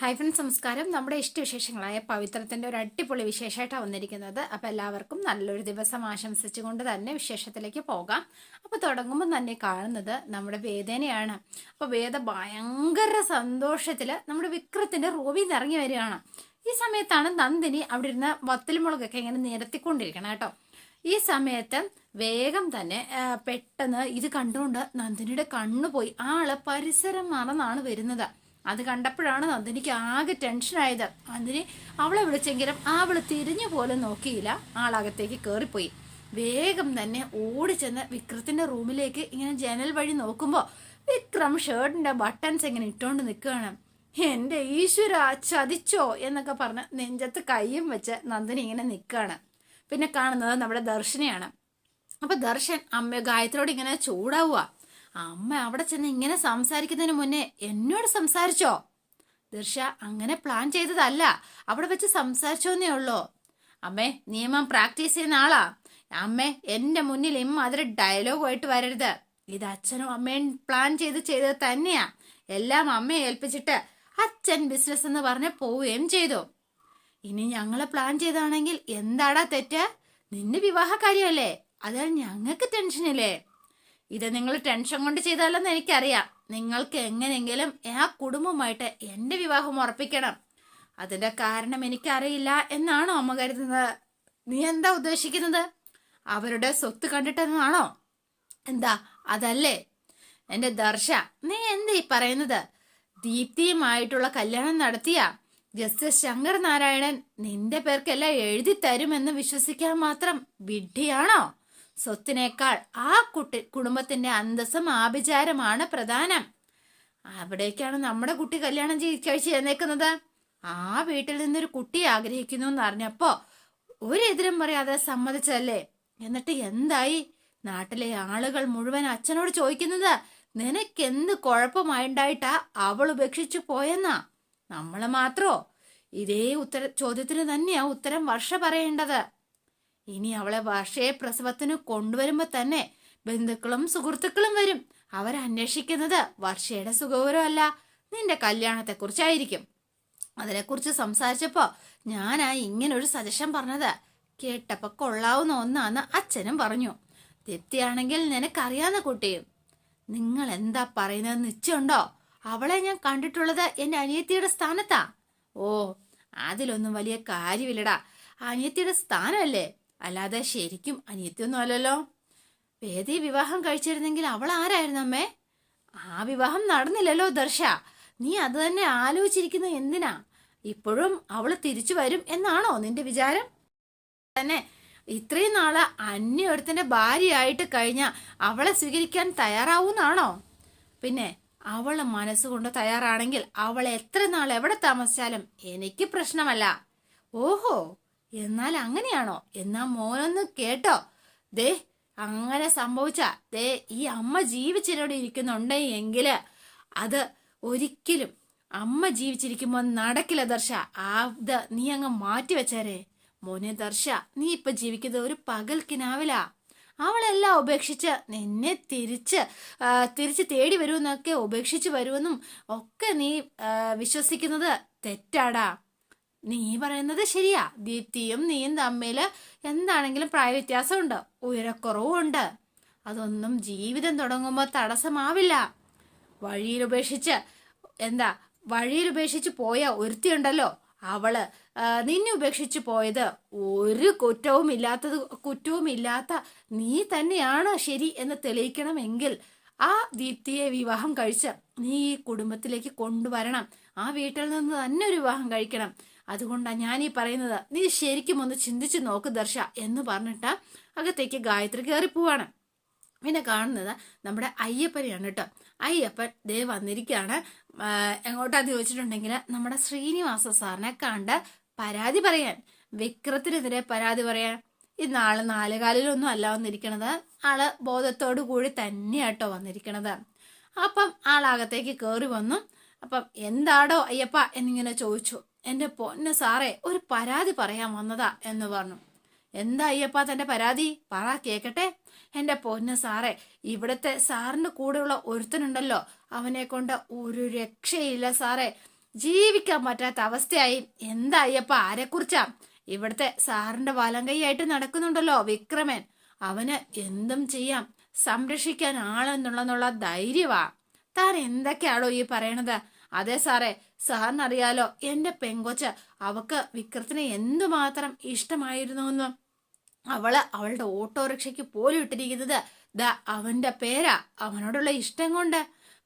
Hi friends, നമസ്കാരം. നമ്മുടെ ഇഷ്ടവിശേഷങ്ങളായ പവിത്രത്തിന്റെ ഒരു അടിപൊളി വിശേഷമായിട്ടാണ് വന്നിരിക്കുന്നത്. അപ്പൊ എല്ലാവർക്കും നല്ലൊരു ദിവസം ആശംസിച്ചുകൊണ്ട് തന്നെ വിശേഷത്തിലേക്ക് പോകാം. അപ്പൊ തുടങ്ങുമ്പോൾ തന്നെ കാണുന്നത് നമ്മുടെ വേദനയാണ്. അപ്പൊ വേദ ഭയങ്കര സന്തോഷത്തില് നമ്മുടെ വിക്രത്തിന്റെ റൂമിൽ നിന്ന് ഇറങ്ങി വരികയാണ്. ഈ സമയത്താണ് നന്ദിനി അവിടെ ഇരുന്ന് വത്തൽമുളകൊക്കെ ഇങ്ങനെ നിരത്തിക്കൊണ്ടിരിക്കണം കേട്ടോ. ഈ സമയത്ത് വേഗം തന്നെ പെട്ടെന്ന് ഇത് കണ്ടുകൊണ്ട് നന്ദിനിയുടെ കണ്ണുപോയി. ആള് പരിസരം മറന്നാണ് വരുന്നത്. അത് കണ്ടപ്പോഴാണ് നന്ദിനിക്ക് ആകെ ടെൻഷനായത്. നന്ദിനി അവളെ വിളിച്ചെങ്കിലും അവള് തിരിഞ്ഞു പോലും നോക്കിയില്ല. ആളകത്തേക്ക് കയറിപ്പോയി. വേഗം തന്നെ ഓടിച്ചെന്ന് വിക്രത്തിന്റെ റൂമിലേക്ക് ഇങ്ങനെ ജനൽ വഴി നോക്കുമ്പോൾ വിക്രം ഷർട്ടിന്റെ ബട്ടൺസ് ഇങ്ങനെ ഇട്ടോണ്ട് നിൽക്കുകയാണ്. എന്റെ ഈശ്വര, ചതിച്ചോ എന്നൊക്കെ പറഞ്ഞ് നെഞ്ചത്ത് കയ്യും വെച്ച് നന്ദിനി ഇങ്ങനെ നിൽക്കുകയാണ്. പിന്നെ കാണുന്നത് നമ്മുടെ ദർശനെയാണ്. അപ്പൊ ദർശൻ അമ്മ ഗായത്രിയോട് ഇങ്ങനെ ചൂടാവുക. അമ്മ അവിടെ ചെന്ന് ഇങ്ങനെ സംസാരിക്കുന്നതിന് മുന്നേ എന്നോട് സംസാരിച്ചോ? ദർശ അങ്ങനെ പ്ലാൻ ചെയ്തതല്ല, അവിടെ വെച്ച് സംസാരിച്ചോന്നേ ഉള്ളൂ. അമ്മേ, നിയമം പ്രാക്ടീസ് ചെയ്യുന്ന ആളാ. അമ്മേ, എന്റെ മുന്നിൽ അതൊരു ഡയലോഗുമായിട്ട് വരരുത്. ഇത് അച്ഛനും അമ്മയും പ്ലാൻ ചെയ്തത് തന്നെയാ. എല്ലാം അമ്മയെ ഏൽപ്പിച്ചിട്ട് അച്ഛൻ ബിസിനസ് എന്ന് പറഞ്ഞ് പോവുകയും ചെയ്തു. ഇനി ഞങ്ങള് പ്ലാൻ ചെയ്താണെങ്കിൽ എന്താടാ തെറ്റ്? നിന്റെ വിവാഹ കാര്യമല്ലേ, അതാ ഞങ്ങൾക്ക് ടെൻഷനില്ലേ? ഇത് നിങ്ങൾ ടെൻഷൻ കൊണ്ട് ചെയ്താലെന്ന് എനിക്കറിയാം. നിങ്ങൾക്ക് എങ്ങനെയെങ്കിലും ആ കുടുംബമായിട്ട് എന്റെ വിവാഹം ഉറപ്പിക്കണം. അതിന്റെ കാരണം എനിക്കറിയില്ല എന്നാണോ അമ്മ കരുതുന്നത്? നീ എന്താ ഉദ്ദേശിക്കുന്നത്? അവരുടെ സ്വത്ത് കണ്ടിട്ടെന്നാണോ? എന്താ അതല്ലേ? എന്റെ ദർശ, നീ എന്താ ഈ പറയുന്നത്? ദീപ്തിയുമായിട്ടുള്ള കല്യാണം നടത്തിയ ജസ്റ്റിസ് ശങ്കർ നാരായണൻ നിന്റെ പേർക്കെല്ലാം എഴുതി തരുമെന്ന് വിശ്വസിക്കാൻ മാത്രം വിഡ്ഢിയാണോ? സ്വത്തിനേക്കാൾ ആ കുടുംബത്തിന്റെ അന്തസ്സും ആഭിചാരമാണ് പ്രധാനം. അവിടേക്കാണ് നമ്മുടെ കുട്ടി കല്യാണം കഴിച്ച് ചെന്നേക്കുന്നത്. ആ വീട്ടിൽ നിന്നൊരു കുട്ടി ആഗ്രഹിക്കുന്നു എന്ന് അറിഞ്ഞപ്പോ ഒരെതിരും പറയാതെ സമ്മതിച്ചല്ലേ? എന്നിട്ട് എന്തായി? നാട്ടിലെ ആളുകൾ മുഴുവൻ അച്ഛനോട് ചോദിക്കുന്നത് നിനക്കെന്ത് കുഴപ്പമായിണ്ടായിട്ടാ അവൾ ഉപേക്ഷിച്ചു പോയെന്നാ. നമ്മള് മാത്രോ? ഇതേ ചോദ്യത്തിന് തന്നെയാ ഉത്തരം വർഷ പറയേണ്ടത്. ഇനി അവളെ വർഷയെ പ്രസവത്തിന് കൊണ്ടുവരുമ്പോ തന്നെ ബന്ധുക്കളും സുഹൃത്തുക്കളും വരും. അവരന്വേഷിക്കുന്നത് വർഷയുടെ സുഖകരമല്ല, നിന്റെ കല്യാണത്തെ കുറിച്ചായിരിക്കും. അതിനെക്കുറിച്ച് സംസാരിച്ചപ്പോ ഞാനാ ഇങ്ങനൊരു സജഷൻ പറഞ്ഞത്. കേട്ടപ്പോ കൊള്ളാവുന്ന ഒന്നാന്ന് അച്ഛനും പറഞ്ഞു. തെറ്റിയാണെങ്കിൽ നിനക്കറിയാവുന്ന കുട്ടിയും. നിങ്ങൾ എന്താ പറയുന്നത് നിശ്ചയുണ്ടോ? അവളെ ഞാൻ കണ്ടിട്ടുള്ളത് എന്റെ അനിയത്തിയുടെ സ്ഥാനത്താ. ഓ, അതിലൊന്നും വലിയ കാര്യമില്ലടാ. അനിയത്തിയുടെ സ്ഥാനമല്ലേ, അല്ലാതെ ശരിക്കും അനിയത്തിയൊന്നും അല്ലല്ലോ. വേദി വിവാഹം കഴിച്ചിരുന്നെങ്കിൽ അവൾ ആരായിരുന്നു അമ്മേ? ആ വിവാഹം നടന്നില്ലല്ലോ ദർശ. നീ അത് തന്നെ ആലോചിച്ചിരിക്കുന്നത് എന്തിനാ? ഇപ്പോഴും അവള് തിരിച്ചു വരും എന്നാണോ നിന്റെ വിചാരം? തന്നെ ഇത്രയും നാള് അന്യൊരുത്തന്റെ ഭാര്യയായിട്ട് കഴിഞ്ഞ അവളെ സ്വീകരിക്കാൻ തയ്യാറാവൂന്നാണോ? പിന്നെ അവള് മനസ്സുകൊണ്ട് തയ്യാറാണെങ്കിൽ അവൾ എത്ര നാൾ എവിടെ താമസിച്ചാലും എനിക്ക് പ്രശ്നമല്ല. ഓഹോ, എന്നാൽ അങ്ങനെയാണോ? എന്നാ മോനൊന്ന് കേട്ടോ. ദേ, അങ്ങനെ സംഭവിച്ച ദേ ഈ അമ്മ ജീവിച്ചിരോടെ ഇരിക്കുന്നുണ്ടെങ്കില് അത് ഒരിക്കലും അമ്മ ജീവിച്ചിരിക്കുമ്പോ നടക്കില്ല ദർശ. അത് നീ അങ്ങ് മാറ്റി വെച്ചേരെ. മോനെ ദർശ, നീ ഇപ്പൊ ജീവിക്കുന്നത് ഒരു പകൽ കിനാവിലാ. അവളെല്ലാം ഉപേക്ഷിച്ച് നിന്നെ തിരിച്ച് തേടി വരുമെന്നൊക്കെ, ഉപേക്ഷിച്ച് വരുമെന്നും ഒക്കെ നീ വിശ്വസിക്കുന്നത് തെറ്റാടാ. നീ പറയുന്നത് ശരിയാ. ദീപ്തിയും നീയും തമ്മില് എന്താണെങ്കിലും പ്രായ വ്യത്യാസമുണ്ട്, ഉയരക്കുറവുണ്ട്. അതൊന്നും ജീവിതം തുടങ്ങുമ്പോ തടസ്സമാവില്ല. വഴിയിൽ ഉപേക്ഷിച്ച് പോയ ഒരുത്തിയുണ്ടല്ലോ, അവള് നിന്നെ ഉപേക്ഷിച്ച് പോയത് ഒരു കുറ്റവുമില്ലാത്ത നീ തന്നെയാണ് ശരി എന്ന് തെളിയിക്കണമെങ്കിൽ ആ ദീപ്തിയെ വിവാഹം കഴിച്ച് നീ ഈ കുടുംബത്തിലേക്ക് കൊണ്ടുവരണം. ആ വീട്ടിൽ നിന്ന് തന്നെ ഒരു വിവാഹം കഴിക്കണം. അതുകൊണ്ടാണ് ഞാൻ ഈ പറയുന്നത്. നീ ശരിക്കും ഒന്ന് ചിന്തിച്ചു നോക്ക് ദർശ എന്ന് പറഞ്ഞിട്ട് അകത്തേക്ക് ഗായത്രി കയറി പോവാണ്. പിന്നെ കാണുന്നത് നമ്മുടെ അയ്യപ്പനെയാണ് കേട്ടോ. അയ്യപ്പൻ ദേ വന്നിരിക്കുകയാണ്. എങ്ങോട്ടാന്ന് ചോദിച്ചിട്ടുണ്ടെങ്കിൽ നമ്മുടെ ശ്രീനിവാസ സാറിനെ കണ്ട് പരാതി പറയാൻ, വിക്രത്തിനെതിരെ പരാതി പറയാൻ. ഇന്നാള് നാലുകാലിലൊന്നും അല്ല വന്നിരിക്കണത്, ആള് ബോധത്തോടു കൂടി തന്നെയാട്ടോ വന്നിരിക്കണത്. അപ്പം ആളകത്തേക്ക് കയറി വന്നു. അപ്പം എന്താടോ അയ്യപ്പ എന്നിങ്ങനെ ചോദിച്ചു. എന്റെ പൊന്ന് സാറേ, ഒരു പരാതി പറയാൻ വന്നതാ എന്ന് പറഞ്ഞു. എന്താ അയ്യപ്പ തന്റെ പരാതി? പറ കേക്കട്ടെ. എന്റെ പൊന്ന് സാറേ, ഇവിടത്തെ സാറിന്റെ കൂടെയുള്ള ഒരുത്തനുണ്ടല്ലോ, അവനെ കൊണ്ട് ഒരു രക്ഷയില്ല സാറേ. ജീവിക്കാൻ പറ്റാത്ത അവസ്ഥയായി. എന്താ അയ്യപ്പ, ആരെക്കുറിച്ചാ? ഇവിടുത്തെ സാറിന്റെ വലം കൈയായിട്ട് നടക്കുന്നുണ്ടല്ലോ വിക്രമൻ. അവന് എന്തും ചെയ്യാം, സംരക്ഷിക്കാൻ ആളെന്നുള്ള ധൈര്യവാ. താൻ എന്തൊക്കെയാണോ ഈ പറയണത്? അതെ സാറേ, സാറിനറിയാലോ എന്റെ പെങ്കൊച്ച്, അവക്ക് വിക്രത്തിനെ എന്തുമാത്രം ഇഷ്ടമായിരുന്നു. അവളുടെ ഓട്ടോറിക്ഷയ്ക്ക് പോലും ഇട്ടിരിക്കുന്നത് ദാ അവന്റെ പേരാ, അവനോടുള്ള ഇഷ്ടം കൊണ്ട്.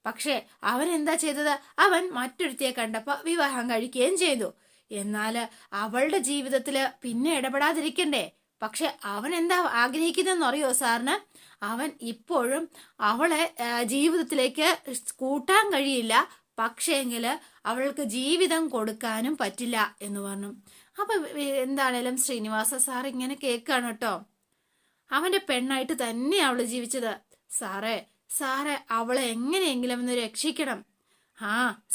പക്ഷേ അവൻ എന്താ ചെയ്തത്? അവൻ മറ്റൊരുത്തിയെ കണ്ടപ്പോ വിവാഹം കഴിക്കുകയും ചെയ്തു. എന്നാല് അവളുടെ ജീവിതത്തില് പിന്നെ ഇടപെടാതിരിക്കണ്ടേ? പക്ഷെ അവൻ എന്താ ആഗ്രഹിക്കുന്നതെന്ന് അറിയോ സാറിന്? അവൻ ഇപ്പോഴും അവളെ ജീവിതത്തിലേക്ക് കൂട്ടാൻ കഴിയില്ല, പക്ഷേങ്കില് അവൾക്ക് ജീവിതം കൊടുക്കാനും പറ്റില്ല എന്ന് പറഞ്ഞു. അപ്പൊ എന്താണേലും ശ്രീനിവാസ സാർ ഇങ്ങനെ കേൾക്കാണ് കേട്ടോ. അവന്റെ പെണ്ണായിട്ട് തന്നെ അവള് ജീവിച്ചത്. സാറേ അവളെ എങ്ങനെയെങ്കിലും ഒന്ന് രക്ഷിക്കണം.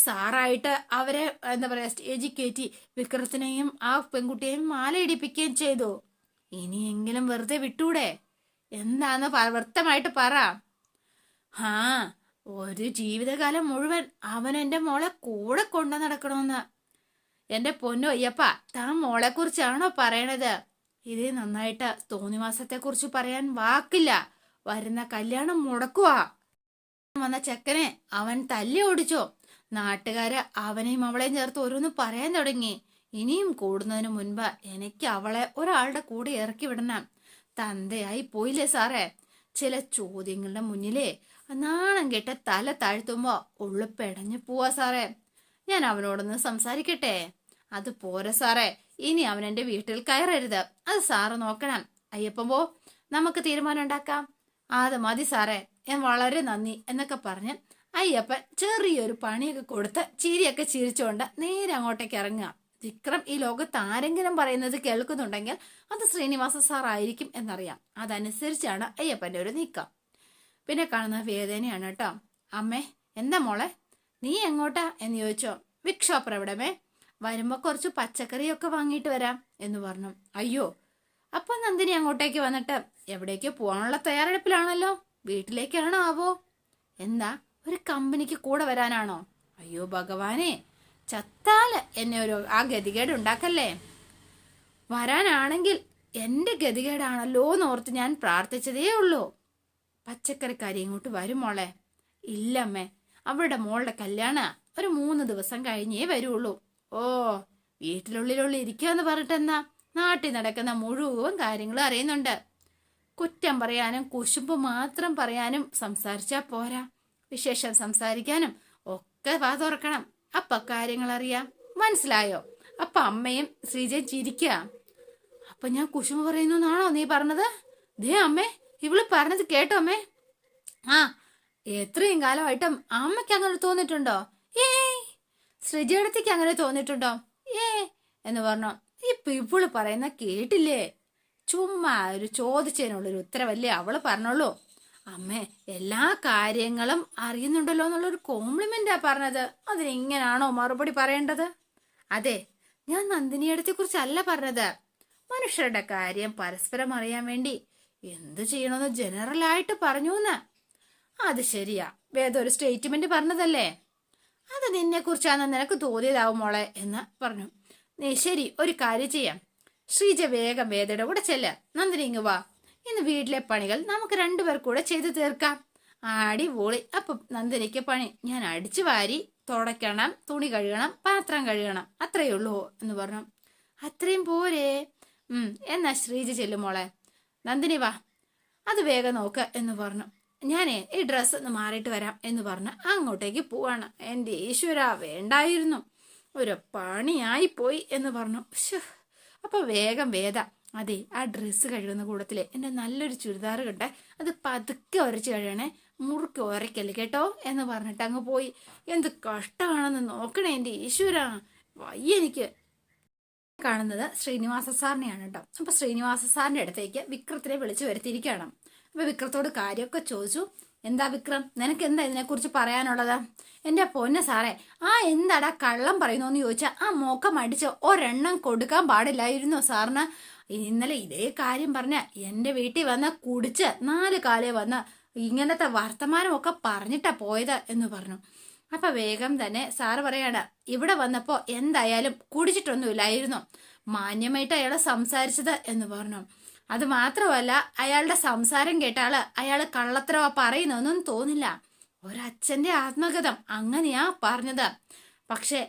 സാറായിട്ട് അവരെ എന്താ പറയാ സ്റ്റേജിൽ കയറ്റി വിക്രത്തിനെയും ആ പെൺകുട്ടിയെയും മാലയിടിപ്പിക്കുകയും ചെയ്തു. ഇനിയെങ്കിലും വെറുതെ വിട്ടൂടെ? എന്താന്ന് വ്യക്തമായിട്ട് പറ. ഒരു ജീവിതകാലം മുഴുവൻ അവൻ എന്റെ മോളെ കൂടെ കൊണ്ടു നടക്കണമെന്ന്. എന്റെ പൊന്നു അയ്യപ്പ, താൻ മോളെ കുറിച്ചാണോ പറയണത്? ഇത് നന്നായിട്ട് തോന്നിവാസത്തെ കുറിച്ച് പറയാൻ വാക്കില്ല. വരുന്ന കല്യാണം മുടക്കുവാ. വന്ന ചെക്കനെ അവൻ തല്ലി ഓടിച്ചോ. നാട്ടുകാര് അവനെയും അവളെയും ചേർത്ത് ഓരോന്ന് പറയാൻ തുടങ്ങി. ഇനിയും കൂടുന്നതിന് മുൻപ് എനിക്ക് അവളെ ഒരാളുടെ കൂടെ ഇറക്കി വിടണം. തന്തയായി പോയില്ലേ സാറേ? ചില ചോദ്യങ്ങളുടെ മുന്നിലേ നാണം കെട്ട തല താഴ്ത്തുമ്പോ ഉള്ളു പെടഞ്ഞു പോവാ സാറേ. ഞാൻ അവനോടൊന്ന് സംസാരിക്കട്ടെ? അത് പോരെ സാറേ, ഇനി അവൻ എന്റെ വീട്ടിൽ കയറരുത്. അത് സാറ് നോക്കണം. അയ്യപ്പൻ പോ, നമുക്ക് തീരുമാനം ഉണ്ടാക്കാം. അത് മതി സാറേ, ഞാൻ വളരെ നന്ദി എന്നൊക്കെ പറഞ്ഞ് അയ്യപ്പൻ ചെറിയൊരു പണിയൊക്കെ കൊടുത്ത് ചിരിയൊക്കെ ചിരിച്ചുകൊണ്ട് നേരെ അങ്ങോട്ടേക്ക് ഇറങ്ങുക. വിക്രം ഈ ലോകത്ത് ആരെങ്കിലും പറയുന്നത് കേൾക്കുന്നുണ്ടെങ്കിൽ അത് ശ്രീനിവാസ സാർ ആയിരിക്കും എന്നറിയാം. അതനുസരിച്ചാണ് അയ്യപ്പന്റെ ഒരു നീക്കം. പിന്നെ കാണുന്ന വേദനയാണ് കേട്ടോ. അമ്മേ, എന്താ മോളെ, നീ എങ്ങോട്ടാ എന്ന് ചോദിച്ചോ. വിക്ഷോപ്പർ എവിടമേ, വരുമ്പോ കുറച്ച് പച്ചക്കറിയൊക്കെ വാങ്ങിയിട്ട് വരാം എന്ന് പറഞ്ഞു. അയ്യോ, അപ്പൊ നന്ദിനി അങ്ങോട്ടേക്ക് വന്നിട്ട് എവിടേക്ക് പോകാനുള്ള തയ്യാറെടുപ്പിലാണല്ലോ. വീട്ടിലേക്കാണോ ആവോ? എന്താ, ഒരു കമ്പനിക്ക് കൂടെ വരാനാണോ? അയ്യോ ഭഗവാനെ, ചത്താല് എന്നെ ആ ഗതികേട് ഉണ്ടാക്കല്ലേ. വരാനാണെങ്കിൽ എന്റെ ഗതികേടാണല്ലോ എന്നോർത്ത് ഞാൻ പ്രാർത്ഥിച്ചതേ ഉള്ളൂ. പച്ചക്കറിക്കാരി ഇങ്ങോട്ട് വരും മോളെ. ഇല്ലമ്മേ, അവളുടെ മോളുടെ കല്യാണ ഒരു 3 ദിവസം കഴിഞ്ഞേ വരുള്ളൂ. ഓ, വീട്ടിലുള്ളിലുള്ളിൽ ഇരിക്കാന്ന് പറഞ്ഞിട്ടെന്നാ? നാട്ടിൽ നടക്കുന്ന മുഴുവൻ കാര്യങ്ങളും അറിയുന്നുണ്ട്. കുറ്റം പറയാനും കുശുമ്പ് മാത്രം പറയാനും സംസാരിച്ചാ പോരാ, വിശേഷം സംസാരിക്കാനും ഒക്കെ വാ തുറക്കണം. അപ്പൊ കാര്യങ്ങൾ അറിയാം. മനസ്സിലായോ? അപ്പൊ അമ്മയും ശ്രീജയും ചിരിക്കുക. അപ്പൊ ഞാൻ കുശുമ്പ് പറയുന്നാണോ നീ പറഞ്ഞത്? ദേ അമ്മേ, ഇവള് പറഞ്ഞത് കേട്ടോ അമ്മേ? എത്രയും കാലമായിട്ടും അമ്മയ്ക്ക് അങ്ങനെ തോന്നിട്ടുണ്ടോ? ശ്രീജയടത്തേക്ക് അങ്ങനെ തോന്നിട്ടുണ്ടോ? എന്ന് പറഞ്ഞു. ഇപ്പൊ ഇവള് പറയുന്ന കേട്ടില്ലേ? ചുമ്മാ ഒരു ചോദിച്ചതിനുള്ളൊരു ഉത്തരവല്ലേ അവള് പറഞ്ഞോളൂ. അമ്മേ, എല്ലാ കാര്യങ്ങളും അറിയുന്നുണ്ടല്ലോ എന്നുള്ളൊരു കോംപ്ലിമെന്റാ പറഞ്ഞത്. അതിനെങ്ങനാണോ മറുപടി പറയേണ്ടത്? അതെ, ഞാൻ നന്ദിനിയടത്തെ കുറിച്ചല്ല പറഞ്ഞത്. മനുഷ്യരുടെ കാര്യം പരസ്പരം അറിയാൻ വേണ്ടി എന്ത് ചെയ്യണമെന്ന് ജനറലായിട്ട് പറഞ്ഞു എന്ന്. അത് ശരിയാ, വേദ ഒരു സ്റ്റേറ്റ്മെന്റ് പറഞ്ഞതല്ലേ, അത് നിന്നെ കുറിച്ചാണ് നിനക്ക് തോന്നിയതാവും മോളെ എന്ന് പറഞ്ഞു. നീ ശരി, ഒരു കാര്യം ചെയ്യാം. ശ്രീജ വേഗം വേദയുടെ കൂടെ ചെല്ല. നന്ദിനി ഇങ്ങ് വാ, ഇന്ന് വീട്ടിലെ പണികൾ നമുക്ക് 2 പേർ കൂടെ ചെയ്തു തീർക്കാം. അടിപൊളി. അപ്പൊ നന്ദിനിക്ക് പണി ഞാൻ അടിച്ചു വാരി തുടയ്ക്കണം, തുണി കഴുകണം, പാത്രം കഴുകണം, അത്രയേ ഉള്ളൂ എന്ന് പറഞ്ഞു. അത്രയും പോരേ? എന്നാ ശ്രീജ ചെല്ലും മോളെ. നന്ദിനി വാ, അത് വേഗം നോക്ക് എന്ന് പറഞ്ഞു. ഞാനേ ഈ ഡ്രസ്സ് ഒന്ന് മാറിയിട്ട് വരാം എന്ന് പറഞ്ഞ് അങ്ങോട്ടേക്ക് പോവാണ്. എൻ്റെ ഈശ്വര, വേണ്ടായിരുന്നു, ഒരു പണിയായിപ്പോയി എന്ന് പറഞ്ഞു. അപ്പൊ വേഗം വേദ, അതെ ആ ഡ്രസ്സ് കഴുകുന്ന കൂടത്തിലെ എൻ്റെ നല്ലൊരു ചുരിദാർ കണ്ടേ, അത് പതുക്കെ ഉരച്ച് കഴിയണേ, മുറുക്കി ഉരയ്ക്കല്ലേ കേട്ടോ എന്ന് പറഞ്ഞിട്ട് അങ്ങ് പോയി. എന്ത് കഷ്ടമാണെന്ന് നോക്കണേ എൻ്റെ ഈശ്വര, വയ്യ എനിക്ക്. കാണുന്നത് ശ്രീനിവാസ സാറിനെയാണ് കേട്ടോ. അപ്പൊ ശ്രീനിവാസ സാറിന്റെ അടുത്തേക്ക് വിക്രത്തിനെ വിളിച്ചു വരുത്തിയിരിക്കുകയാണ്. അപ്പൊ വിക്രത്തോട് കാര്യമൊക്കെ ചോദിച്ചു. എന്താ വിക്രം, നിനക്ക് എന്താ ഇതിനെക്കുറിച്ച് പറയാനുള്ളത്? എൻ്റെ പൊന്ന സാറേ, എന്താടാ കള്ളം പറയുന്നോന്ന് ചോദിച്ചാൽ ആ മോക്കം അടിച്ച് ഒരെണ്ണം കൊടുക്കാൻ പാടില്ലായിരുന്നു സാറിന്. ഇന്നലെ ഇതേ കാര്യം പറഞ്ഞ എൻ്റെ വീട്ടിൽ വന്ന് കുടിച്ച് 4 കാലേ വന്ന് ഇങ്ങനത്തെ വർത്തമാനമൊക്കെ പറഞ്ഞിട്ടാ പോയത് എന്ന് പറഞ്ഞു. അപ്പൊ വേഗം തന്നെ സാറ് പറയാണ്, ഇവിടെ വന്നപ്പോ എന്തായാലും കുടിച്ചിട്ടൊന്നുമില്ലായിരുന്നു, മാന്യമായിട്ട് അയാളെ സംസാരിച്ചത് എന്ന് പറഞ്ഞു. അത് മാത്രമല്ല, അയാളുടെ സംസാരം കേട്ടാല് അയാള് കള്ളത്തരവാ പറയുന്നൊന്നും തോന്നില്ല. ഒരച്ഛന്റെ ആത്മകഥം അങ്ങനെയാ പറഞ്ഞത്. പക്ഷെ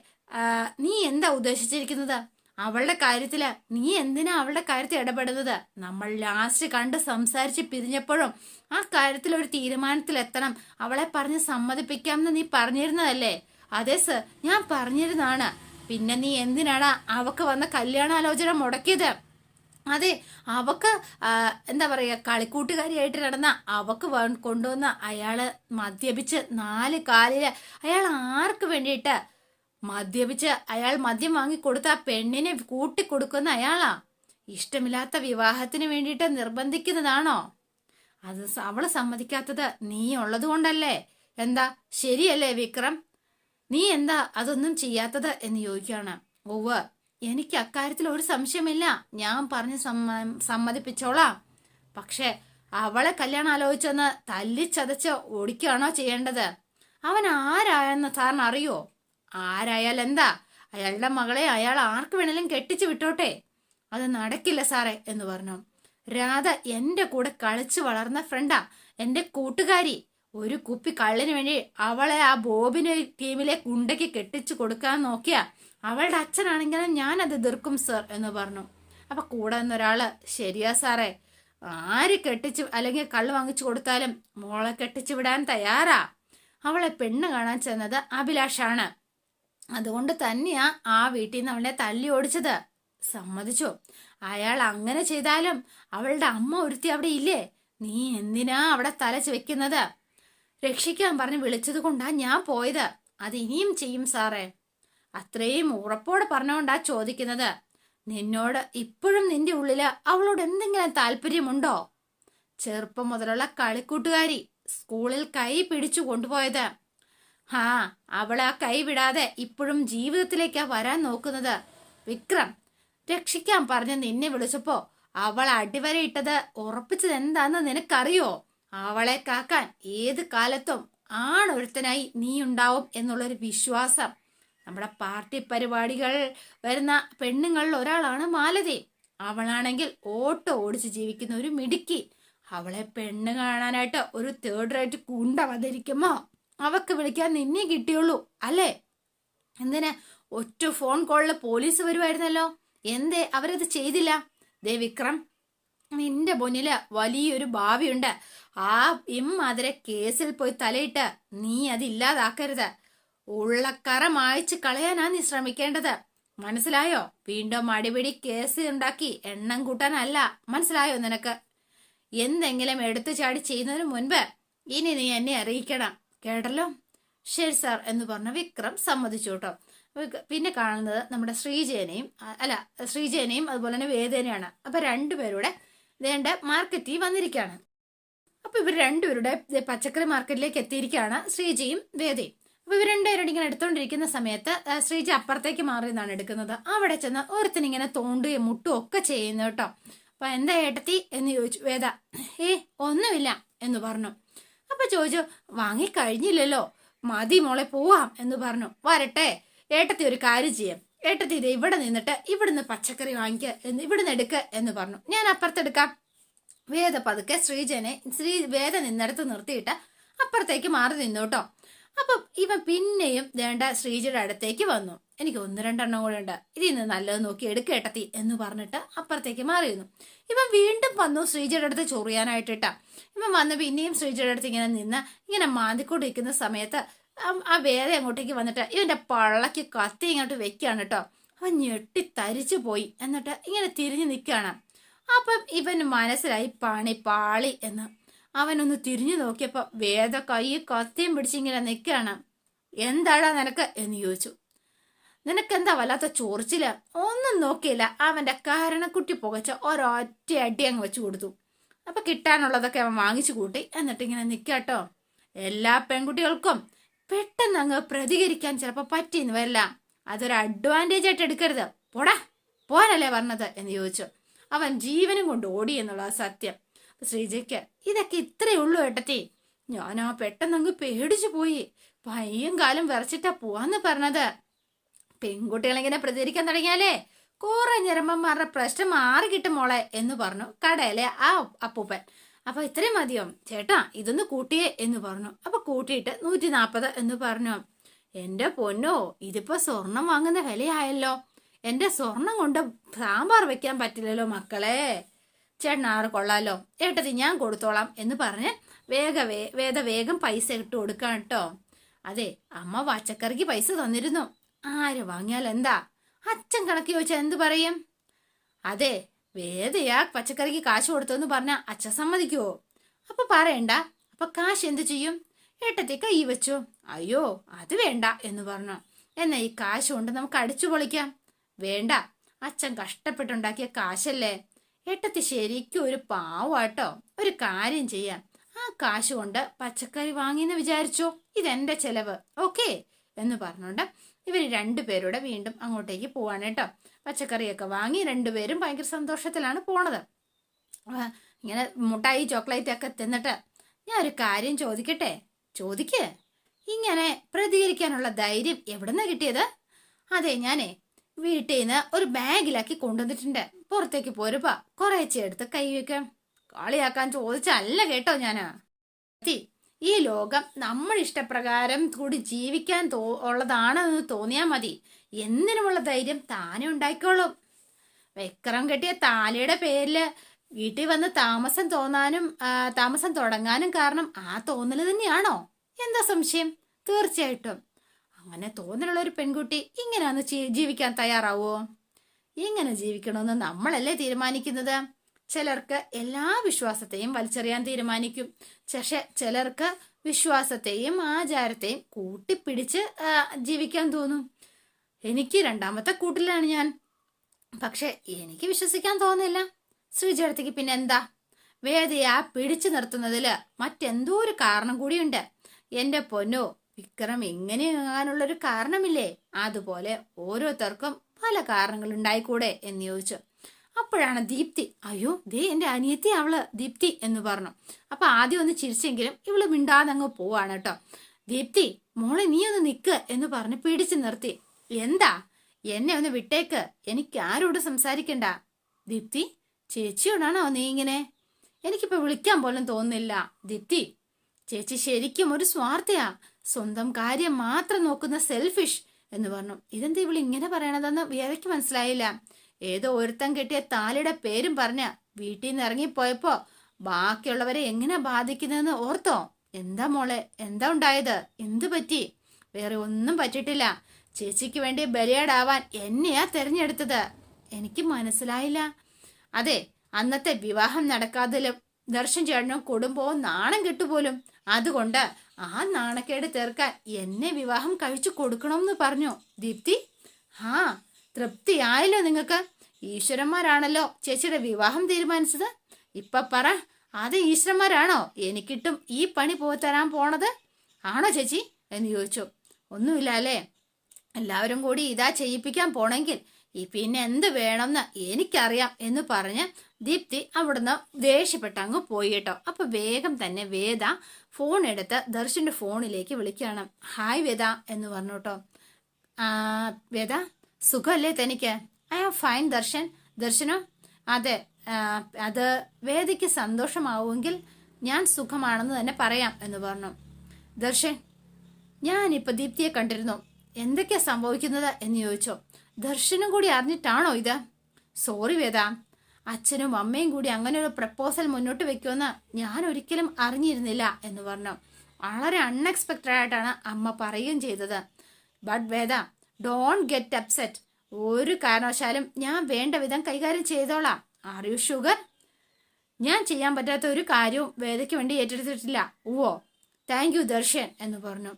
നീ എന്താ ഉദ്ദേശിച്ചിരിക്കുന്നത്? അവളുടെ കാര്യത്തില് നീ എന്തിനാ അവളുടെ കാര്യത്തിൽ ഇടപെടുന്നത്? നമ്മൾ ലാസ്റ്റ് കണ്ട് സംസാരിച്ച് പിരിഞ്ഞപ്പോഴും ആ കാര്യത്തിൽ ഒരു തീരുമാനത്തിലെത്തണം, അവളെ പറഞ്ഞ് സമ്മതിപ്പിക്കാമെന്ന് നീ പറഞ്ഞിരുന്നതല്ലേ? അതെ സർ, ഞാൻ പറഞ്ഞിരുന്നാണ്. പിന്നെ നീ എന്തിനാടാ അവക്ക് വന്ന കല്യാണാലോചന മുടക്കിയത്? അതെ, അവക്ക് എന്താ പറയുക, കളിക്കൂട്ടുകാരിയായിട്ട് നടന്ന അവക്ക് കൊണ്ടുവന്ന അയാള് മദ്യപിച്ച് 4 കാലില് അയാൾ ആർക്ക് വേണ്ടിയിട്ട് മദ്യപിച്ച് അയാൾ മദ്യം വാങ്ങിക്കൊടുത്ത ആ പെണ്ണിനെ കൂട്ടിക്കൊടുക്കുന്ന അയാളാ. ഇഷ്ടമില്ലാത്ത വിവാഹത്തിന് വേണ്ടിയിട്ട് നിർബന്ധിക്കുന്നതാണോ? അത് അവള് സമ്മതിക്കാത്തത് നീ ഉള്ളത് കൊണ്ടല്ലേ? എന്താ ശരിയല്ലേ വിക്രം? നീ എന്താ അതൊന്നും ചെയ്യാത്തത് എന്ന് ചോദിക്കുകയാണ്. ഓവ്, എനിക്ക് അക്കാര്യത്തിൽ ഒരു സംശയമില്ല, ഞാൻ പറഞ്ഞ് സമ്മതിപ്പിച്ചോളാം. പക്ഷെ അവളെ കല്യാണം ആലോചിച്ചെന്ന് തല്ലിച്ചതച്ച് ഓടിക്കുകയാണോ ചെയ്യേണ്ടത്? അവൻ ആരായെന്ന് സാറിന് അറിയോ? ആരായാൽ എന്താ, അയാളുടെ മകളെ അയാൾ ആർക്ക് വേണേലും കെട്ടിച്ചു വിട്ടോട്ടെ. അത് നടക്കില്ല സാറേ എന്ന് പറഞ്ഞു. രാധ എന്റെ കൂടെ കളിച്ചു വളർന്ന ഫ്രണ്ടാ, എന്റെ കൂട്ടുകാരി. ഒരു കുപ്പി കള്ളിന് വേണ്ടി അവളെ ആ ബോബിന് ടീമിലെ കുണ്ടയ്ക്ക് കെട്ടിച്ചു കൊടുക്കാൻ നോക്കിയ അവളുടെ അച്ഛനാണെങ്കിലും ഞാൻ അത് എതിർക്കും സർ എന്ന് പറഞ്ഞു. അപ്പൊ കൂടെ നിന്നൊരാള്, ശരിയാ സാറേ, ആര് കെട്ടിച്ചു അല്ലെങ്കിൽ കള്ള് വാങ്ങിച്ചു കൊടുത്താലും മോളെ കെട്ടിച്ചു വിടാൻ തയ്യാറാ. അവളെ പെണ്ണ് കാണാൻ ചെന്നത് അഭിലാഷാണ്, അതുകൊണ്ട് തന്നെയാ ആ വീട്ടിൽ നിന്ന് അവളെ തല്ലി ഓടിച്ചത്. സമ്മതിച്ചു. അയാൾ അങ്ങനെ ചെയ്താലും അവളുടെ അമ്മ ഒരുത്തി അവിടെ ഇല്ലേ? നീ എന്തിനാ അവിടെ തലച്ച് വെക്കുന്നത്? രക്ഷിക്കാൻ പറഞ്ഞ് വിളിച്ചത് കൊണ്ടാ ഞാൻ പോയത്. അത് ഇനിയും ചെയ്യും സാറേ. അത്രയും ഉറപ്പോടെ പറഞ്ഞുകൊണ്ടാ ചോദിക്കുന്നത്. നിന്നോട് ഇപ്പോഴും നിന്റെ ഉള്ളില് അവളോട് എന്തെങ്കിലും താല്പര്യമുണ്ടോ? ചെറുപ്പം മുതലുള്ള കളിക്കൂട്ടുകാരി, സ്കൂളിൽ കൈ പിടിച്ചു കൊണ്ടുപോയത്. അവളെ ആ കൈ വിടാതെ ഇപ്പോഴും ജീവിതത്തിലേക്കാ വരാൻ നോക്കുന്നത്. വിക്രം, രക്ഷിക്കാൻ പറഞ്ഞ് നിന്നെ വിളിച്ചപ്പോ അവൾ അടിവരയിട്ടത് ഉറപ്പിച്ചത് എന്താന്ന് നിനക്കറിയോ? അവളെ കാക്കാൻ ഏത് കാലത്തും ആണൊരുത്തനായി നീ ഉണ്ടാവും എന്നുള്ളൊരു വിശ്വാസം. നമ്മുടെ പാർട്ടി പരിപാടികൾ വരുന്ന പെണ്ണുങ്ങളിൽ ഒരാളാണ് മാലതി. അവളാണെങ്കിൽ ഓട്ടോ ഓടിച്ച് ജീവിക്കുന്ന ഒരു മിടുക്കി. അവളെ പെണ്ണ് കാണാനായിട്ട് ഒരു 3rd റേറ്റ് കുണ്ട വന്നിരിക്കുമോ അവക്ക് വിളിക്കാൻ നിന്നെ കിട്ടിയുള്ളൂ അല്ലേ? എന്തിന്? ഒറ്റ ഫോൺ കോളില് പോലീസ് വരുമായിരുന്നല്ലോ, എന്തേ അവരത് ചെയ്തില്ല? ദേ വിക്രം, നിന്റെ മുന്നില് വലിയൊരു ഭാവിയുണ്ട്. ആ ഇമ്മാതിരെ കേസിൽ പോയി തലയിട്ട് നീ അതില്ലാതാക്കരുത്. ഉള്ളക്കറ മായ്ച്ചു കളയാനാ നീ ശ്രമിക്കേണ്ടത്, മനസ്സിലായോ? വീണ്ടും അടിപിടി കേസ് ഉണ്ടാക്കി എണ്ണം കൂട്ടാനല്ല, മനസ്സിലായോ നിനക്ക്? എന്തെങ്കിലും എടുത്തു ചാടി ചെയ്യുന്നതിന് മുൻപ് ഇനി നീ എന്നെ അറിയിക്കണം, കേട്ടല്ലോ? ശരി സാർ എന്ന് പറഞ്ഞ വിക്രം സമ്മതിച്ചു കേട്ടോ. പിന്നെ കാണുന്നത് നമ്മുടെ ശ്രീജേനെയും അതുപോലെ തന്നെ വേദേനെയാണ്. അപ്പൊ രണ്ടുപേരുടെ വേണ്ട മാർക്കറ്റിൽ വന്നിരിക്കുകയാണ്. അപ്പൊ ഇവർ രണ്ടുപേരുടെ പച്ചക്കറി മാർക്കറ്റിലേക്ക് എത്തിയിരിക്കുകയാണ് ശ്രീജയും വേദയും. അപ്പൊ ഇവർ രണ്ടുപേരും ഇങ്ങനെ എടുത്തോണ്ടിരിക്കുന്ന സമയത്ത് ശ്രീജ അപ്പുറത്തേക്ക് മാറി നിന്നാണ് എടുക്കുന്നത്. അവിടെ ചെന്ന് ഒരുത്തനിങ്ങനെ തോണ്ടുകയും മുട്ടും ഒക്കെ ചെയ്യുന്നു കേട്ടോ. അപ്പൊ എന്താ ഏട്ടത്തി എന്ന് ചോദിച്ചു വേദ. ഒന്നുമില്ല എന്ന് പറഞ്ഞു. അപ്പൊ ചോദിച്ചു, വാങ്ങിക്കഴിഞ്ഞില്ലല്ലോ, മതി മോളെ പോവാം എന്ന് പറഞ്ഞു. വരട്ടെ, ഏട്ടത്തി ഒരു കാര്യം ചെയ്യാം, ഏട്ടത്തി ഇത് ഇവിടെ നിന്നിട്ട് ഇവിടുന്ന് പച്ചക്കറി വാങ്ങിക്കുക, ഇവിടുന്ന് എടുക്ക എന്ന് പറഞ്ഞു. ഞാൻ അപ്പുറത്തെടുക്കാം. വേദ പതുക്കെ വേദ നിന്നിടത്ത് നിർത്തിയിട്ട് അപ്പുറത്തേക്ക് മാറി നിന്നു കേട്ടോ. അപ്പം ഇവൻ പിന്നെയും വേണ്ട ശ്രീജയുടെ അടുത്തേക്ക് വന്നു. എനിക്ക് 1-2 കൂടെ ഉണ്ട്, ഇതിന്ന് നല്ലത് നോക്കി എടുക്കേട്ടത്തി എന്ന് പറഞ്ഞിട്ട് അപ്പുറത്തേക്ക് മാറിയിരുന്നു. ഇവൻ വീണ്ടും വന്നു ശ്രീജയുടെ അടുത്ത് ചൊറിയാനായിട്ടിട്ടാ. ഇവൻ വന്ന് പിന്നെയും ശ്രീജയുടെ അടുത്ത് ഇങ്ങനെ നിന്ന് ഇങ്ങനെ മാന്തിക്കൊണ്ടിരിക്കുന്ന സമയത്ത് ആ വേദ അങ്ങോട്ടേക്ക് വന്നിട്ട് ഇവന്റെ പള്ളക്ക് കത്തി ഇങ്ങോട്ട് വെക്കാണ് കേട്ടോ. അവൻ ഞെട്ടി തരിച്ചു പോയി. എന്നിട്ട് ഇങ്ങനെ തിരിഞ്ഞു നിൽക്കുകയാണ്. അപ്പം ഇവന് മനസ്സിലായി പണി പാളി എന്ന്. അവനൊന്ന് തിരിഞ്ഞു നോക്കിയപ്പോ വേദ കൈ കത്തിയും പിടിച്ചിങ്ങനെ നിൽക്കുകയാണ്. എന്താടാ നിനക്ക് എന്ന് ചോദിച്ചു. നിനക്കെന്താ വല്ലാത്ത ചോറിച്ചില്ല? ഒന്നും നോക്കിയില്ല, അവന്റെ കാരണക്കുട്ടി പുകച്ച ഒരൊറ്റ അടി അങ്ങ് വെച്ചു കൊടുത്തു. അപ്പൊ കിട്ടാനുള്ളതൊക്കെ അവൻ വാങ്ങിച്ചു കൂട്ടി. എന്നിട്ട് ഇങ്ങനെ നിൽക്കാട്ടോ. എല്ലാ പെൺകുട്ടികൾക്കും പെട്ടെന്ന് അങ്ങ് പ്രതികരിക്കാൻ ചിലപ്പോ പറ്റിയെന്ന് വരില്ല, അതൊരു അഡ്വാൻറ്റേജ് ആയിട്ട് എടുക്കരുത്. പോരാനല്ലേ പറഞ്ഞത് എന്ന് ചോദിച്ചു. അവൻ ജീവനും കൊണ്ട് ഓടി എന്നുള്ള സത്യം. ശ്രീജയ്ക്ക് ഇതൊക്കെ ഇത്രയേ ഉള്ളൂ ഏട്ടത്തി, ഞാൻ പെട്ടെന്ന് അങ്ങ് പേടിച്ചു പോയി. പയ്യും കാലം വിറച്ചിട്ടാ പോവാന്ന് പറഞ്ഞത്. പെൺകുട്ടികളിങ്ങനെ പ്രതികരിക്കാൻ തുടങ്ങിയാലേ കുറെ ഞരമ്പന്മാരുടെ പ്രശ്നം മാറി കിട്ടും മോളെ എന്ന് പറഞ്ഞു കടയിലെ ആ അപ്പൂപ്പൻ. അപ്പൊ ഇത്രയും മതിയോ ചേട്ടാ, ഇതൊന്ന് കൂട്ടിയേ എന്ന് പറഞ്ഞു. അപ്പൊ കൂട്ടിയിട്ട് 140 എന്ന് പറഞ്ഞു. എന്റെ പൊന്നോ, ഇതിപ്പോ സ്വർണം വാങ്ങുന്ന വിലയായല്ലോ. എന്റെ സ്വർണം കൊണ്ട് സാമ്പാർ വെക്കാൻ പറ്റില്ലല്ലോ മക്കളെ. ചേട്ടനാറ് കൊള്ളാലോ, ഏട്ടത്തി ഞാൻ കൊടുത്തോളാം എന്ന് പറഞ്ഞ് വേഗം പൈസ ഇട്ട് കൊടുക്കാം കേട്ടോ. അതെ, അമ്മ പച്ചക്കറിക്ക് പൈസ തന്നിരുന്നു. ആര് വാങ്ങിയാൽ എന്താ, അച്ഛൻ കണക്ക് ചോദിച്ചാൽ എന്ത് പറയും? അതെ, വേദയാ പച്ചക്കറിക്ക് കാശ് കൊടുത്തെന്ന് പറഞ്ഞാ അച്ഛൻ സമ്മതിക്കുവോ? അപ്പൊ പറയണ്ട. അപ്പൊ കാശ് എന്ത് ചെയ്യും? ഏട്ടത്തി കൈ വെച്ചു. അയ്യോ അത് വേണ്ട എന്ന് പറഞ്ഞു. എന്നാ ഈ കാശ് കൊണ്ട് നമുക്ക് അടിച്ചു പൊളിക്കാം. വേണ്ട, അച്ഛൻ കഷ്ടപ്പെട്ടുണ്ടാക്കിയ കാശല്ലേ. ഏട്ടത്തി ശരിക്കും ഒരു പാവാട്ടോ. ഒരു കാര്യം ചെയ്യാം, ആ കാശ് കൊണ്ട് പച്ചക്കറി വാങ്ങിന്ന് വിചാരിച്ചോ, ഇതെന്റെ ചെലവ്, ഓക്കെ എന്ന് പറഞ്ഞോണ്ട് ഇവര് രണ്ടുപേരുടെ വീണ്ടും അങ്ങോട്ടേക്ക് പോവാണ് കേട്ടോ. പച്ചക്കറിയൊക്കെ വാങ്ങി രണ്ടുപേരും ഭയങ്കര സന്തോഷത്തിലാണ് പോണത്. ഇങ്ങനെ മുട്ടായി ചോക്ലേറ്റ് ഒക്കെ തിന്നിട്ട് ഞാൻ ഒരു കാര്യം ചോദിക്കട്ടെ? ചോദിക്ക്. ഇങ്ങനെ പ്രതികരിക്കാനുള്ള ധൈര്യം എവിടുന്ന കിട്ടിയത്? അതെ, ഞാനേ വീട്ടിൽ നിന്ന് ഒരു ബാഗിലാക്കി കൊണ്ടുവന്നിട്ടുണ്ട്. പുറത്തേക്ക് പോരുമ്പോ കുറേശ്ശെ എടുത്ത് കൈവയ്ക്കാം. കളിയാക്കാൻ ചോദിച്ചല്ല കേട്ടോ ഞാന്. ഈ ലോകം നമ്മൾ ഇഷ്ടപ്രകാരം കൂടി ജീവിക്കാൻ ഉള്ളതാണെന്ന് തോന്നിയാൽ മതി. എന്തിനുമുള്ള ധൈര്യം താനെ ഉണ്ടായിക്കോളും. വെക്രം കെട്ടിയ താലിയുടെ പേരില് വീട്ടിൽ വന്ന് താമസം തുടങ്ങാനും കാരണം ആ തോന്നല് തന്നെയാണോ? എന്താ സംശയം? തീർച്ചയായിട്ടും അങ്ങനെ തോന്നലുള്ള ഒരു പെൺകുട്ടി ഇങ്ങനെയൊന്ന് ജീവിക്കാൻ തയ്യാറാവോ? ഇങ്ങനെ ജീവിക്കണമെന്ന് നമ്മളല്ലേ തീരുമാനിക്കുന്നത്. ചിലർക്ക് എല്ലാ വിശ്വാസത്തെയും വലിച്ചെറിയാൻ തീരുമാനിക്കും. പക്ഷെ ചിലർക്ക് വിശ്വാസത്തെയും ആചാരത്തെയും കൂട്ടിപ്പിടിച്ച് ജീവിക്കാൻ തോന്നും. എനിക്ക് രണ്ടാമത്തെ കൂട്ടിലാണ് ഞാൻ. പക്ഷെ എനിക്ക് വിശ്വസിക്കാൻ തോന്നില്ല. ശ്രീജേടത്തിക്ക് പിന്നെ എന്താ? വേദയെ പിടിച്ചു നിർത്തുന്നതില് മറ്റെന്തോ ഒരു കാരണം കൂടിയുണ്ട്. എന്റെ പൊന്നോ, വിക്രം എങ്ങനെയാകാനുള്ളൊരു കാരണമില്ലേ? അതുപോലെ ഓരോരുത്തർക്കും പല കാരണങ്ങൾ ഉണ്ടായിക്കൂടെ എന്ന് ചോദിച്ചു. അപ്പോഴാണ് ദീപ്തി, അയ്യോ ദേ എന്റെ അനിയത്തി അവള് ദീപ്തി എന്ന് പറഞ്ഞു. അപ്പൊ ആദ്യം ഒന്ന് ചിരിച്ചെങ്കിലും ഇവള് മിണ്ടാതെ അങ്ങ് പോവാണ് കേട്ടോ. ദീപ്തി മോളെ നീ ഒന്ന് നിക്ക് എന്ന് പറഞ്ഞ് പിടിച്ചു നിർത്തി. എന്താ? എന്നെ ഒന്ന് വിട്ടേക്ക്, എനിക്ക് ആരോട് സംസാരിക്കണ്ട. ദീപ്തി ചേച്ചിയോടാണോ നീ ഇങ്ങനെ? എനിക്കിപ്പോ വിളിക്കാൻ പോലും തോന്നുന്നില്ല. ദീപ്തി ചേച്ചി ശരിക്കും ഒരു സ്വാർത്ഥയാ, സ്വന്തം കാര്യം മാത്രം നോക്കുന്ന സെൽഫിഷ് എന്ന് പറഞ്ഞു. ഇതെന്താ ഇവള് ഇങ്ങനെ പറയണതെന്ന് വേദയ്ക്ക് മനസ്സിലായില്ല. ഏതോ ഒരുത്തൻ കെട്ടിയ താലിയുടെ പേരും പറഞ്ഞ വീട്ടിൽ നിന്ന് ഇറങ്ങിപ്പോയപ്പോ ബാക്കിയുള്ളവരെ എങ്ങനെ ബാധിക്കുന്നതെന്ന് ഓർത്തോ? എന്താ മോളെ, എന്താ ഉണ്ടായത്? എന്തു പറ്റി? വേറെ ഒന്നും പറ്റിയിട്ടില്ല. ചേച്ചിക്ക് വേണ്ടി ബലിയാടാവാൻ എന്നെയാ തെരഞ്ഞെടുത്തത്. എനിക്ക് മനസ്സിലായില്ല. അതെ, അന്നത്തെ വിവാഹം നടക്കാതിലും ദർശൻ ചേട്ടനും കുടുംബവും നാണം കെട്ടുപോലും. അതുകൊണ്ട് ആ നാണക്കേട് തീർക്കാൻ എന്നെ വിവാഹം കഴിച്ചു കൊടുക്കണമെന്ന് പറഞ്ഞു. ദീപ്തി, ആ തൃപ്തിയായല്ലോ നിങ്ങൾക്ക്? ഈശ്വരന്മാരാണല്ലോ ചേച്ചിയുടെ വിവാഹം തീരുമാനിച്ചത്. ഇപ്പൊ പറ, അത് ഈശ്വരന്മാരാണോ എനിക്കിട്ടും ഈ പണി തരാൻ പോണത്? ആണോ ചേച്ചി എന്ന് ചോദിച്ചു. ഒന്നുമില്ല അല്ലേ, എല്ലാവരും കൂടി ഇതാ ചെയ്യിപ്പിക്കാൻ പോണെങ്കിൽ പിന്നെ എന്ത് വേണമെന്ന് എനിക്കറിയാം എന്ന് പറഞ്ഞ് ദീപ്തി അവിടുന്ന് ദേഷ്യപ്പെട്ട് അങ്ങ് പോയി കേട്ടോ. അപ്പൊ വേഗം തന്നെ വേദ ഫോൺ എടുത്ത് ദർശന്റെ ഫോണിലേക്ക് വിളിക്കുകയാണ്. ഹായ് വേദ എന്ന് പറഞ്ഞു കേട്ടോ. വേദ സുഖമല്ലേ തനിക്ക്? I am fine Darshan. ദർശനോ? അതെ, അത് വേദയ്ക്ക് സന്തോഷമാവുമെങ്കിൽ ഞാൻ സുഖമാണെന്ന് തന്നെ പറയാം എന്ന് പറഞ്ഞു. ദർശൻ, ഞാനിപ്പോ ദീപ്തിയെ കണ്ടിരുന്നു. എന്തൊക്കെയാ സംഭവിക്കുന്നത് എന്ന് ചോദിച്ചോ. ദർശനും കൂടി അറിഞ്ഞിട്ടാണോ ഇത്? സോറി വേദ, അച്ഛനും അമ്മയും കൂടി അങ്ങനെ ഒരു പ്രപ്പോസൽ മുന്നോട്ട് വെക്കുമെന്ന് ഞാൻ ഒരിക്കലും അറിഞ്ഞിരുന്നില്ല എന്ന് പറഞ്ഞു. വളരെ അൺഎക്സ്പെക്റ്റഡ് ആയിട്ടാണ് അമ്മ പറയുകയും ചെയ്തത്. But Veda, don't get upset. ഒരു കാരണവശാലും ഞാൻ വേണ്ട വിധം കൈകാര്യം ചെയ്തോളാം. Are you sugar? ഞാൻ ചെയ്യാൻ പറ്റാത്ത ഒരു കാര്യവും വേദയ്ക്ക് വേണ്ടി ഏറ്റെടുത്തിട്ടില്ല. ഓ താങ്ക് യു ദർശൻ എന്ന് പറഞ്ഞു.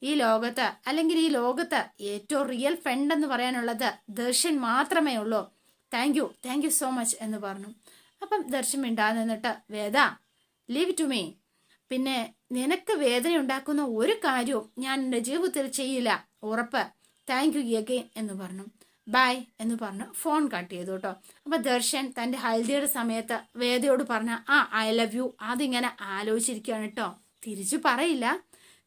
ഈ ലോകത്ത് ഏറ്റവും റിയൽ ഫ്രണ്ട് എന്ന് പറയാനുള്ളത് ദർശൻ മാത്രമേ ഉള്ളൂ. താങ്ക് യു സോ മച്ച് എന്ന് പറഞ്ഞു. അപ്പം ദർശൻ മിണ്ടാതെ നിന്നിട്ട്, വേദ ലീവ് ടു മീ. പിന്നെ നിനക്ക് വേദന ഉണ്ടാക്കുന്ന ഒരു കാര്യവും ഞാൻ എൻ്റെ ജീവിതത്തിൽ ചെയ്യില്ല, ഉറപ്പ്. താങ്ക് യു അഗെയിൻ എന്ന് പറഞ്ഞു. ബൈ എന്ന് പറഞ്ഞു ഫോൺ കട്ട് ചെയ്തു കേട്ടോ. അപ്പൊ ദർശൻ തൻ്റെ ഹൽദിയുടെ സമയത്ത് വേദയോട് പറഞ്ഞ ഐ ലവ് യു അതിങ്ങനെ ആലോചിച്ചിരിക്കുകയാണ് കേട്ടോ. തിരിച്ചു പറയില്ല.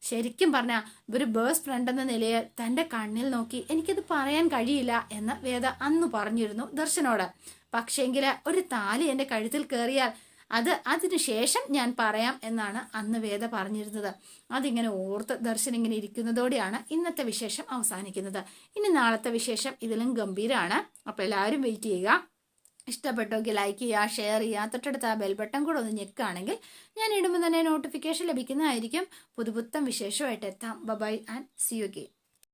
ശരിക്കും പറഞ്ഞാൽ ഒരു ബേസ്റ്റ് ഫ്രണ്ട് എന്ന നിലയിൽ തൻ്റെ കണ്ണിൽ നോക്കി എനിക്കത് പറയാൻ കഴിയില്ല എന്ന് വേദ അന്ന് പറഞ്ഞിരുന്നു ദർശനോട്. പക്ഷേങ്കിൽ ഒരു താലി എൻ്റെ കഴുത്തിൽ കയറിയാൽ അതിനുശേഷം ഞാൻ പറയാം എന്നാണ് അന്ന് വേദ പറഞ്ഞിരുന്നത്. അതിങ്ങനെ ഓർത്ത് ദർശൻ ഇങ്ങനെ ഇരിക്കുന്നതോടെയാണ് ഇന്നത്തെ വിശേഷം അവസാനിക്കുന്നത്. ഇനി നാളത്തെ വിശേഷം ഇതിലും ഗംഭീരമാണ്. അപ്പോൾ എല്ലാവരും വെയിറ്റ് ചെയ്യുക. ഇഷ്ടപ്പെട്ടെങ്കിൽ ലൈക്ക് ചെയ്യുക, ഷെയർ ചെയ്യുക, തൊട്ടടുത്ത് ആ ബെൽ ബട്ടൺ കൂടെ ഒന്ന് ഞെക്കുകയാണെങ്കിൽ ഞാൻ ഇടുമ്പോൾ തന്നെ നോട്ടിഫിക്കേഷൻ ലഭിക്കുന്നതായിരിക്കും. പുതുപുത്തൻ വിശേഷമായിട്ട് എത്താം. Bye and see you again.